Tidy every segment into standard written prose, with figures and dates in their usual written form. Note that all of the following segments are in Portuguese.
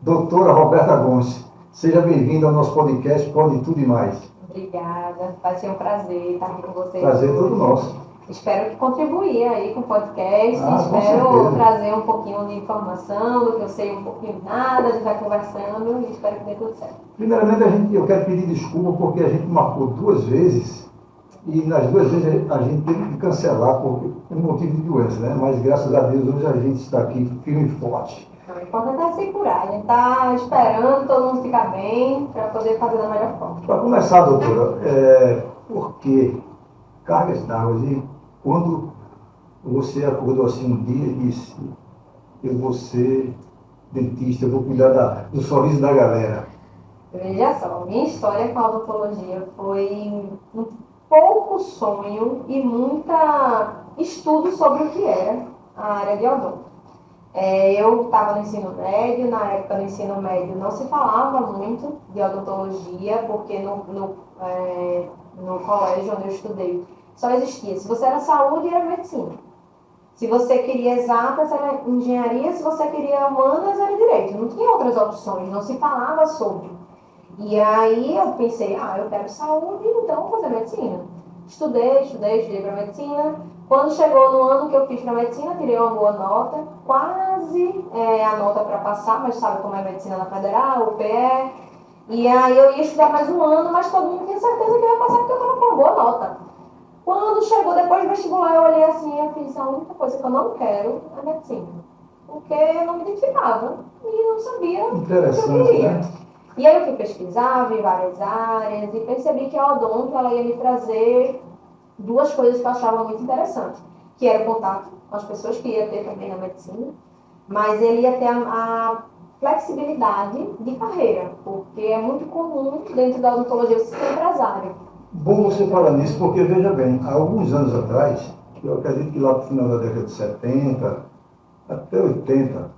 Doutora Roberta Gomes, seja bem-vinda ao nosso podcast Pode Tudo e Mais. Obrigada, vai ser um prazer estar aqui com vocês. Prazer é todo nosso. Espero que contribuir aí com o podcast, Com espero certeza. trazer um pouquinho de informação, do que eu sei um pouquinho de nada, a gente vai conversando e espero que dê tudo certo. Primeiramente, eu quero pedir desculpa porque a gente marcou 2 vezes e nas 2 vezes a gente teve que cancelar por um motivo de doença, né? Mas graças a Deus hoje a gente está aqui firme e forte. Então, o importante é se curar, a gente está esperando todo mundo ficar bem para poder fazer da melhor forma. Para começar, doutora, por que cargas d'água? E quando você acordou assim um dia e disse, eu vou ser dentista, eu vou cuidar do sorriso da galera? Veja só, minha história com a odontologia foi um pouco sonho e muita estudo sobre o que era a área de odonto. Eu estava no ensino médio, na época do ensino médio não se falava muito de odontologia, porque no colégio onde eu estudei só existia, se você era saúde, era medicina. Se você queria exatas, era engenharia, se você queria humanas, era direito. Não tinha outras opções, não se falava sobre. E aí eu pensei, eu quero saúde, então vou fazer medicina. Estudei para medicina. Quando chegou no ano que eu fiz para medicina, tirei uma boa nota, quase a nota para passar, mas sabe como é medicina na federal, UPE. E aí eu ia estudar mais um ano, mas todo mundo tinha certeza que eu ia passar porque eu estava com uma boa nota. Quando chegou depois do vestibular, eu olhei assim e fiz, a única coisa que eu não quero é medicina. Porque eu não me identificava e não sabia o que eu queria. Né? E aí eu fui pesquisar, vi várias áreas e percebi que a odonto ela ia me trazer 2 coisas que eu achava muito interessantes. Que era o contato com as pessoas, que ia ter também na medicina, mas ele ia ter a flexibilidade de carreira, porque é muito comum dentro da odontologia você ser empresário. Bom você falar nisso, porque veja bem, há alguns anos atrás, eu acredito que lá para o final da década de 70, até 80,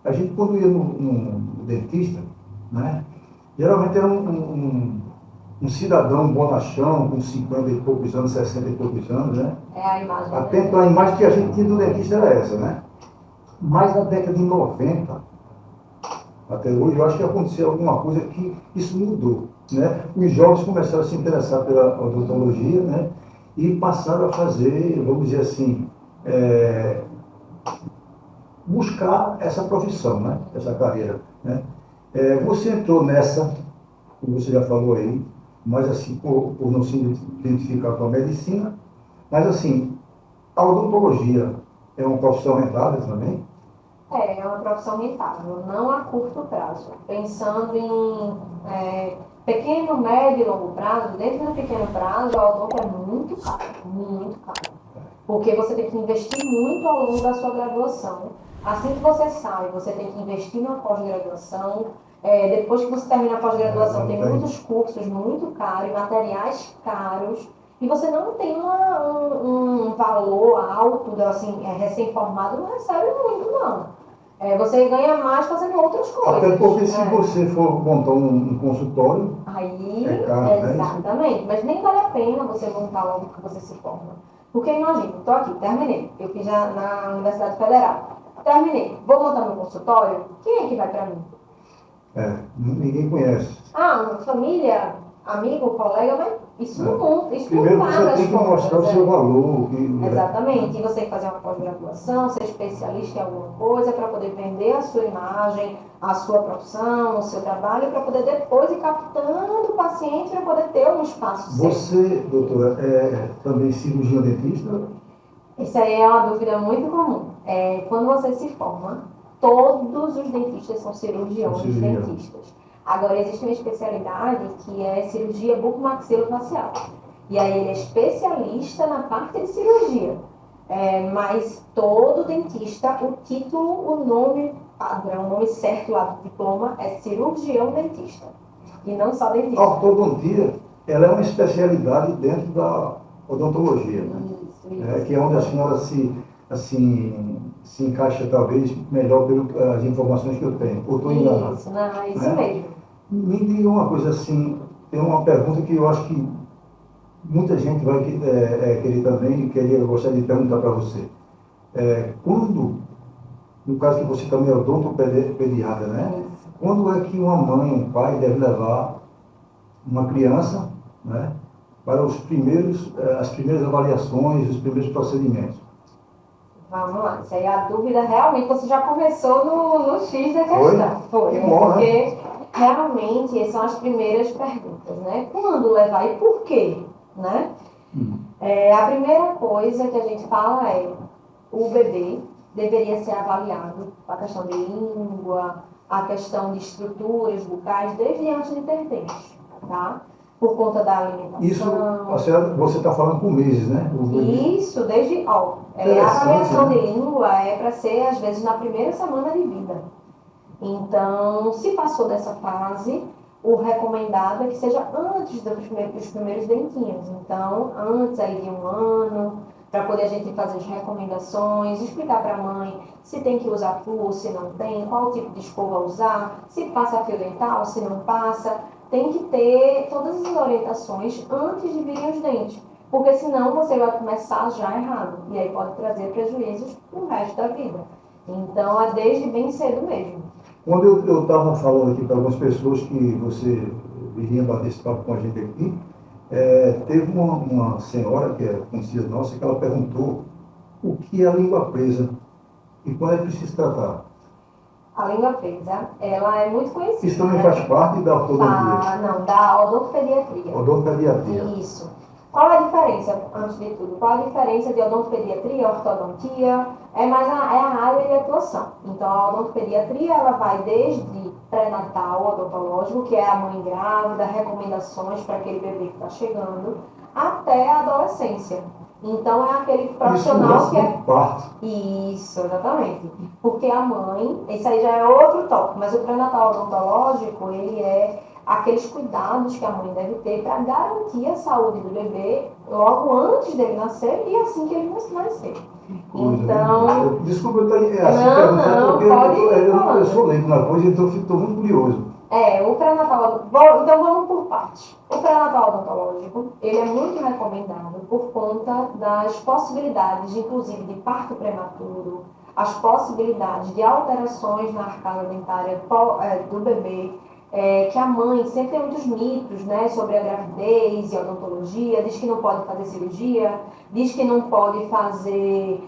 a gente quando ia no dentista, né, geralmente era um cidadão bonachão, com 50 e poucos anos, 60 e poucos anos, né? É a imagem. Atento à imagem que a gente tinha do dentista era essa, né? Mas na década de 90, até hoje, eu acho que aconteceu alguma coisa que isso mudou, né? Os jovens começaram a se interessar pela odontologia, né? E passaram a fazer, vamos dizer assim, buscar essa profissão, né? Essa carreira, né? Você entrou nessa, como você já falou aí, mas assim, por não se identificar com a medicina, mas assim, a odontologia é uma profissão rentável também? É uma profissão rentável, não a curto prazo. Pensando em pequeno, médio e longo prazo, dentro do pequeno prazo, a odonto é muito caro, muito caro. Porque você tem que investir muito ao longo da sua graduação. Assim que você sai, você tem que investir na pós-graduação. Depois que você termina a pós-graduação, tem muitos cursos muito caros, materiais caros. E você não tem um valor alto, assim, recém-formado, não recebe muito, não. Você ganha mais fazendo outras coisas. Até porque se você for montar um consultório, aí, caro, exatamente. Mas nem vale a pena você montar logo que você se forma. Porque imagina, estou aqui, terminei. Eu fiz na Universidade Federal. Terminei. Vou montar meu consultório. Quem é que vai para mim? Ninguém conhece. Uma família, amigo, colega, mas isso não Primeiro paga você as tem que contas, mostrar o seu valor. Exatamente. E você tem que fazer uma pós-graduação, ser especialista em alguma coisa para poder vender a sua imagem, a sua profissão, o seu trabalho, para poder depois ir captando o paciente para poder ter um espaço certo. Você, doutora, é também cirurgião dentista? Isso aí é uma dúvida muito comum. Quando você se forma, todos os dentistas são cirurgiões dentistas. Agora, existe uma especialidade que é cirurgia bucomaxilofacial. E aí ele é especialista na parte de cirurgia. Mas todo dentista, o título, o nome padrão, o nome certo lá do diploma é cirurgião dentista. E não só dentista. A ortodontia, ela é uma especialidade dentro da odontologia, né? Isso. Que é onde a senhora se encaixa talvez melhor pelas informações que eu tenho. Ou estou enganado? Isso mesmo. Me diga uma coisa assim, tem uma pergunta que eu acho que muita gente vai querer também, eu gostaria de perguntar para você. Quando, no caso que você também é odontopediatra, né? quando é que uma mãe, um pai deve levar uma criança, né, para as primeiras avaliações, os primeiros procedimentos? Vamos lá, isso aí é a dúvida realmente, você já começou no X da Foi? questão. Foi, Que bom, né? porque realmente essas são as primeiras perguntas, né? Quando levar e por quê, né? A primeira coisa que a gente fala é o bebê deveria ser avaliado, a questão de língua, a questão de estruturas bucais, desde antes de ter dentes, tá? Por conta da alimentação. Isso, você está falando por meses, né? Isso, desde, a avaliação de língua é para ser, às vezes, na primeira semana de vida. Então, se passou dessa fase, o recomendado é que seja antes dos primeiros dentinhos. Então, antes aí de 1 ano, para poder a gente fazer as recomendações, explicar para a mãe se tem que usar fluo, se não tem, qual tipo de escova usar, se passa fio dental, se não passa. Tem que ter todas as orientações antes de virem os dentes, porque senão você vai começar já errado, e aí pode trazer prejuízos para o resto da vida. Então, é desde bem cedo mesmo. Quando eu estava falando aqui para algumas pessoas que você viria bater esse papo com a gente aqui, teve uma senhora que é conhecida nossa que ela perguntou o que é a língua presa e quando é preciso tratar. A língua presa, ela é muito conhecida. Isso também faz parte da ortodontia? Não, da odontopediatria. Odontopediatria. Isso. Qual é a diferença, antes de tudo? Qual é a diferença de odontopediatria e ortodontia? É a área de atuação. Então, a odontopediatria, ela vai desde pré-natal odontológico, que é a mãe grávida, recomendações para aquele bebê que está chegando, até a adolescência. Então, é aquele profissional que é... parto. Isso, exatamente. Porque a mãe, isso aí já é outro tópico, mas o pré-natal odontológico, ele é aqueles cuidados que a mãe deve ter para garantir a saúde do bebê logo antes dele nascer e assim que ele nascer. Então... Desculpa, eu estou assim perguntando porque eu sou leigo na coisa, então estou muito curioso. O pré-natal, então vamos por partes. O pré-natal odontológico, ele é muito recomendado por conta das possibilidades, inclusive de parto prematuro, as possibilidades de alterações na arcada dentária do bebê, que a mãe sempre tem muitos mitos, né, sobre a gravidez e a odontologia, diz que não pode fazer cirurgia, diz que não pode fazer...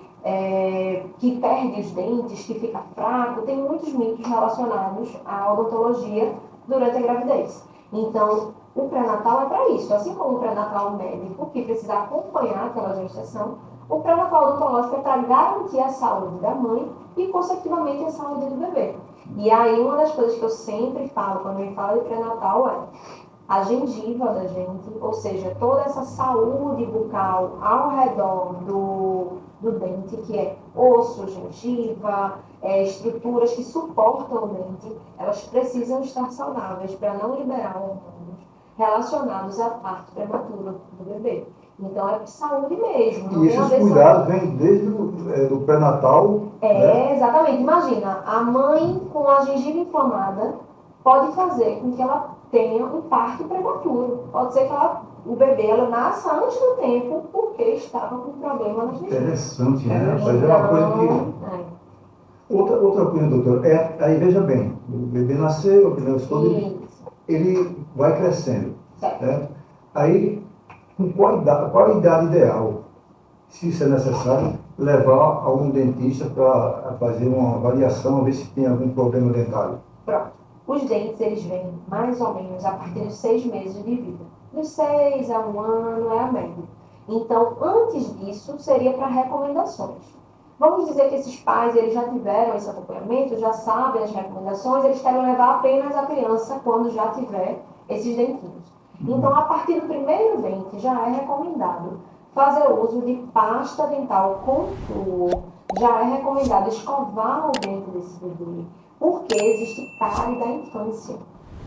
que perde os dentes, que fica fraco, tem muitos mitos relacionados à odontologia durante a gravidez. Então, o pré-natal é para isso, assim como o pré-natal médico, que precisa acompanhar aquela gestação, o pré-natal odontológico é para garantir a saúde da mãe e, consecutivamente, a saúde do bebê. E aí, uma das coisas que eu sempre falo quando eu falo de pré-natal é a gengiva da gente, ou seja, toda essa saúde bucal ao redor do dente, que é osso, gengiva, estruturas que suportam o dente, elas precisam estar saudáveis para não liberar hormônios relacionados à parto prematuro do bebê. Então é saúde mesmo. E esses cuidados vêm desde do pré-natal? Né? Exatamente. Imagina, a mãe com a gengiva inflamada pode fazer com que ela tenha um parto prematuro. Pode ser que o bebê nasça antes do tempo porque estava com problema na gengiva. Interessante, né? Mas é uma coisa que... Outra coisa, doutor, aí veja bem, o bebê nasceu, ele vai crescendo. Né? Aí, com qual a idade ideal, se isso é necessário, levar algum dentista para fazer uma avaliação, ver se tem algum problema dentário? Pronto. Os dentes, eles vêm mais ou menos a partir dos 6 meses de vida. Dos 6 a 1 ano é a média. Então, antes disso, seria para recomendações. Vamos dizer que esses pais, eles já tiveram esse acompanhamento, já sabem as recomendações, eles querem levar apenas a criança quando já tiver esses dentinhos. Então, a partir do primeiro dente, já é recomendado fazer uso de pasta dental com flúor. Já é recomendado escovar o dente desse bebê, porque existe cárie da infância.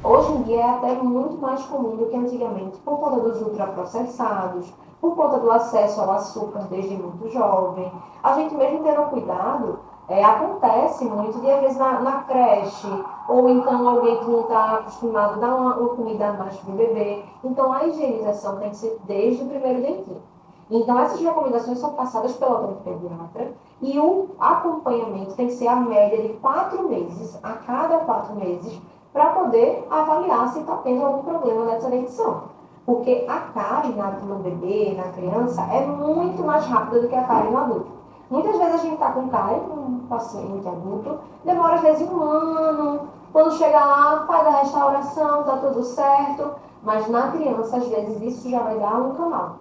Hoje em dia é até muito mais comum do que antigamente, por conta dos ultraprocessados, por conta do acesso ao açúcar desde muito jovem. A gente mesmo tendo cuidado, acontece muito de às vezes na creche, ou então alguém que não está acostumado a dar uma comida a mais para o bebê. Então a higienização tem que ser desde o primeiro dentinho. Então essas recomendações são passadas pela odontopediatra e o acompanhamento tem que ser a média de 4 meses. A cada 4 meses para poder avaliar se está tendo algum problema nessa dentição. Porque a cárie no bebê, na criança, é muito mais rápida do que a cárie no adulto. Muitas vezes a gente está com cárie, um paciente adulto, demora às vezes 1 ano, quando chega lá, faz a restauração, está tudo certo, mas na criança, às vezes, isso já vai dar um canal.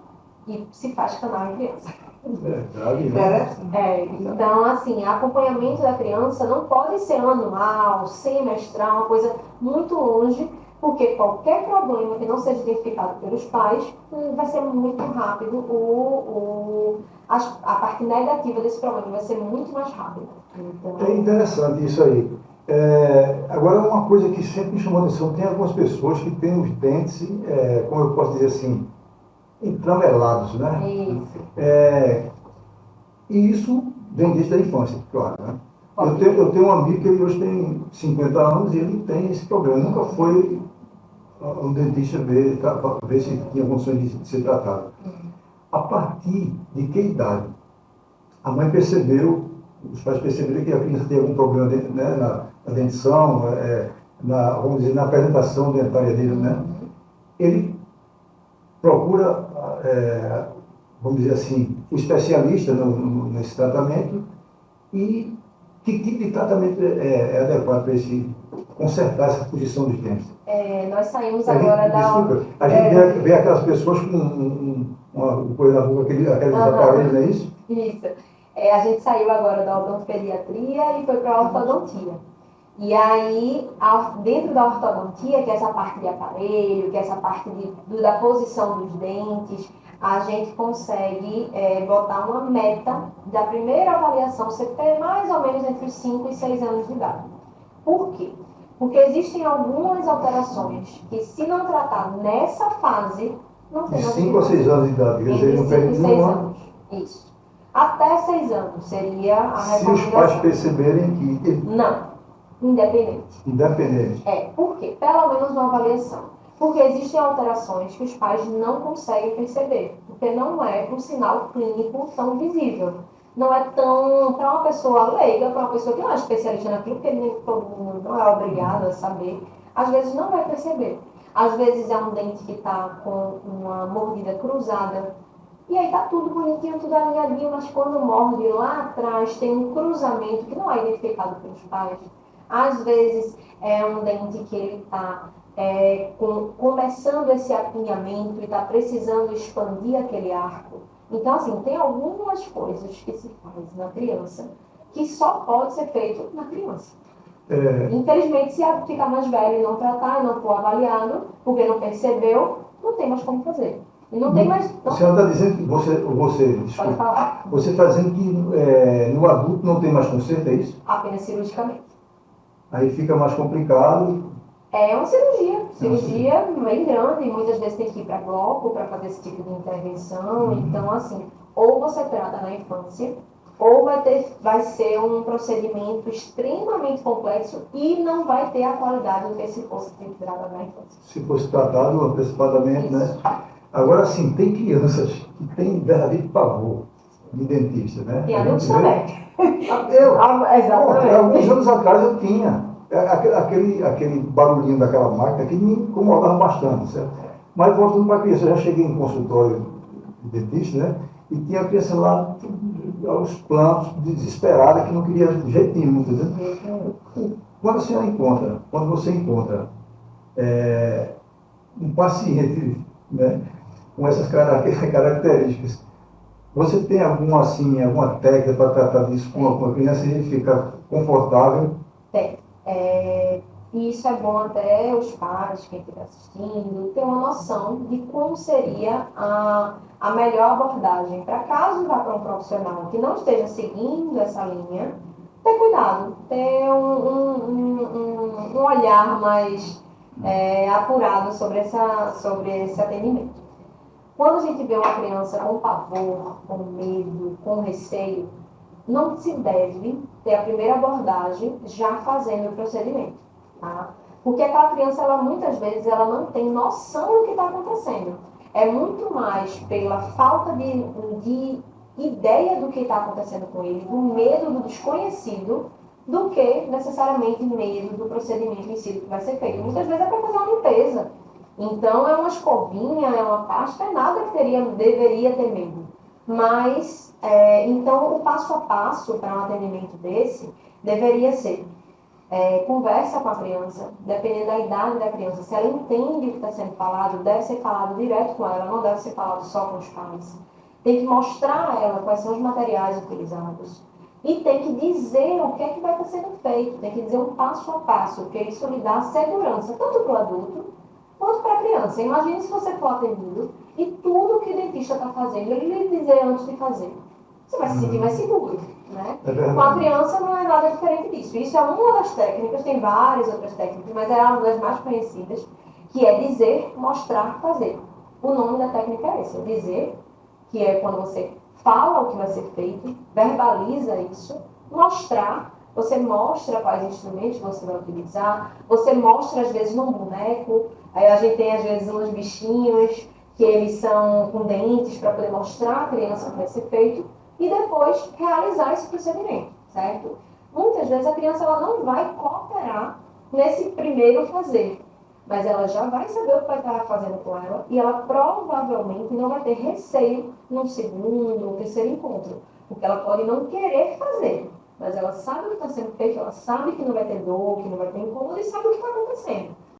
E se faz canal em criança. Verdade, né? Então, assim, acompanhamento da criança não pode ser anual, semestral, uma coisa muito longe, porque qualquer problema que não seja identificado pelos pais vai ser muito rápido, a parte negativa desse problema vai ser muito mais rápida. Então... É interessante isso aí. Agora, uma coisa que sempre me chamou a atenção, tem algumas pessoas que têm os dentes, como eu posso dizer assim, entramelados, né? Isso. E isso vem desde a infância, claro, né? Eu tenho um amigo que ele hoje tem 50 anos e ele tem esse problema. Nunca foi um dentista ver se tinha condições de ser tratado. A partir de que idade a mãe percebeu, os pais perceberam que a criança tem algum problema, né, na dentição, vamos dizer, na apresentação dentária dele, né? Ele procura, vamos dizer assim, o especialista nesse tratamento. E que tipo de tratamento é adequado para consertar essa posição dos dentes? Nós saímos agora da... Desculpa, a gente vê aquelas pessoas com uma coisa na boca, aqueles aparelhos, não é isso? Isso. A gente saiu agora da odontopediatria e foi para a ortodontia. E aí, dentro da ortodontia, que é essa parte de aparelho, que é essa parte da posição dos dentes, a gente consegue botar uma meta da primeira avaliação ser ter mais ou menos entre os 5 e 6 anos de idade. Por quê? Porque existem algumas alterações que, se não tratar nessa fase, não tem... De 5 a 6 anos de idade, quer dizer, entre 5 e 6 anos. Isso. Até 6 anos seria a recomendação. Se os pais perceberem que... Não. Independente. Independente. Por quê? Pelo menos uma avaliação. Porque existem alterações que os pais não conseguem perceber, porque não é um sinal clínico tão visível. Não é tão, para uma pessoa leiga, para uma pessoa que não é especialista naquilo, porque nem todo mundo não é obrigado a saber, às vezes não vai perceber. Às vezes é um dente que está com uma mordida cruzada, e aí está tudo bonitinho, tudo alinhadinho, mas quando morde lá atrás tem um cruzamento que não é identificado pelos pais. Às vezes é um dente que ele está começando esse apinhamento e está precisando expandir aquele arco. Então, assim, tem algumas coisas que se faz na criança que só pode ser feito na criança. Infelizmente, se ficar mais velho e não tratar, e não for avaliado, porque não percebeu, não tem mais como fazer. E não tem mais... A senhora está dizendo que Pode falar. Você está dizendo que no adulto não tem mais conserto, é isso? Apenas cirurgicamente. Aí fica mais complicado. É uma cirurgia bem grande, e muitas vezes tem que ir para bloco para fazer esse tipo de intervenção. Então, assim, ou você trata na infância, ou vai ser um procedimento extremamente complexo e não vai ter a qualidade do que se fosse tratado na infância. Se fosse tratado antecipadamente, né? Agora, sim, tem crianças que têm verdadeiro pavor de dentista, né? E adultos também. Exatamente. Alguns anos atrás eu tinha. Aquele barulhinho daquela máquina que me incomodava bastante, certo? Mas voltando para a criança, eu já cheguei em consultório de dentista, né? E tinha a criança lá aos plantos, desesperada, que não queria de jeito nenhum, entendeu? Quando você encontra um paciente, né, com essas características, você tem alguma técnica para tratar disso com a criança e ele ficar confortável? Tem. E isso é bom até os pais, quem estiver assistindo, ter uma noção de como seria a melhor abordagem. Para caso vá para um profissional que não esteja seguindo essa linha, ter cuidado, ter um olhar mais apurado sobre esse atendimento. Quando a gente vê uma criança com pavor, com medo, com receio, não se deve ter a primeira abordagem já fazendo o procedimento, tá? Porque aquela criança, muitas vezes, ela não tem noção do que está acontecendo. É muito mais pela falta de ideia do que está acontecendo com ele, do medo do desconhecido, do que necessariamente medo do procedimento em si que vai ser feito. Muitas vezes é para fazer uma limpeza. Então, é uma escovinha, é uma pasta, é nada que deveria ter medo. Mas, então, o passo a passo para um atendimento desse deveria ser conversa com a criança, dependendo da idade da criança. Se ela entende o que está sendo falado, deve ser falado direto com ela, não deve ser falado só com os pais. Tem que mostrar a ela quais são os materiais utilizados. E tem que dizer o que é que vai estar sendo feito, tem que dizer um passo a passo, porque isso lhe dá segurança, tanto para o adulto quanto para a criança. Imagine se você for atendido e tudo que o dentista está fazendo, ele lhe dizer antes de fazer. Você vai se sentir mais seguro, né? Com a criança não é nada diferente disso. Isso é uma das técnicas, tem várias outras técnicas, mas é uma das mais conhecidas, que é dizer, mostrar, fazer. O nome da técnica é esse, é dizer, que é quando você fala o que vai ser feito, verbaliza isso, mostrar, você mostra quais instrumentos você vai utilizar, você mostra às vezes num boneco, aí a gente tem às vezes uns bichinhos que eles são com dentes para poder mostrar à criança o que vai ser feito e depois realizar esse procedimento, certo? Muitas vezes a criança ela não vai cooperar nesse primeiro fazer, mas ela já vai saber o que vai estar fazendo com ela e ela provavelmente não vai ter receio no segundo ou terceiro encontro, porque ela pode não querer fazer, mas ela sabe o que está sendo feito, ela sabe que não vai ter dor, que não vai ter incômodo e sabe o que está acontecendo.